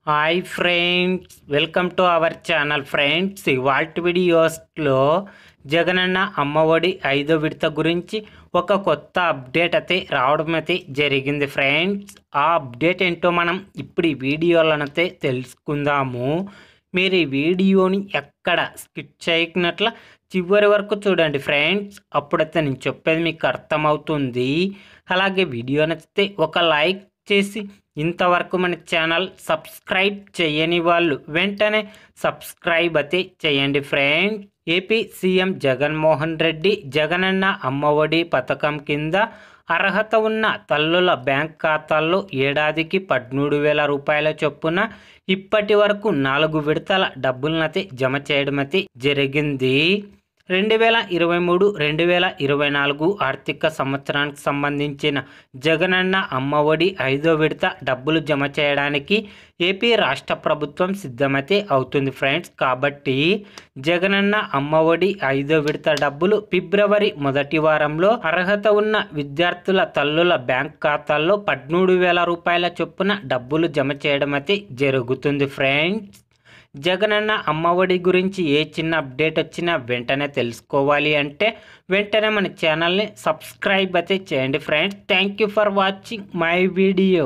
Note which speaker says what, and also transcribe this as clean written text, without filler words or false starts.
Speaker 1: Hi friends, welcome to our channel friends. ఇవాల్టి వీడియోస్లో జగనన్న అమ్మఒడి 5వ విడత గురించి ఒక కొత్త అప్డేట్ అయితే రావడం అయితే జరిగింది ఫ్రెండ్స్. ఆ అప్డేట్ ఏంటో మనం ఇప్పుడు ఈ వీడియోలనైతే తెలుసుకుందాము. మీరు ఈ వీడియోని ఎక్కడ స్కిప్ చేయకున్నట్ల చివరి వరకు చూడండి ఫ్రెండ్స్. అప్పుడైతే నేను చెప్పేది మీకు అర్థమవుతుంది. అలాగే వీడియో నచ్చితే ఒక లైక్ చేసి ఇంతవరకు మన ఛానల్ సబ్స్క్రైబ్ చేయని వాళ్ళు వెంటనే సబ్స్క్రైబ్ అయితే చేయండి friends. AP CM Jaganmohan Reddy Jagananna Amma Vodi పథకం కింద అర్హత ఉన్న తల్లుల బ్యాంక్ ఖాతాల్లో ఏడాదికి 13,000 రూపాయల చొప్పున ఇప్పటి వరకు 4 విడతల డబ్బులనైతే జమ చేయడం అయితే జరిగింది. 2023-2024 ఆర్థిక సంవత్సరానికి సంబంధించిన జగనన్న అమ్మఒడి 5వ విడత డబ్బులు జమ చేయడానికి ఏపీ రాష్ట్ర ప్రభుత్వం సిద్ధమైతే అవుతుంది ఫ్రెండ్స్. కాబట్టి జగనన్న అమ్మఒడి 5వ విడత డబ్బులు ఫిబ్రవరి మొదటి వారంలో అర్హత ఉన్న విద్యార్థుల తల్లుల బ్యాంక్ ఖాతాల్లో 13,000 రూపాయల చొప్పున డబ్బులు జమ చేయడం అయితే జరుగుతుంది ఫ్రెండ్స్. జగనన్న అమ్మఒడి గురించి ఏ చిన్న అప్డేట్ వచ్చినా వెంటనే తెలుసుకోవాలి అంటే వెంటనే మన ఛానల్ని సబ్స్క్రైబ్ అయితే చేయండి friends. Thank you for watching my video.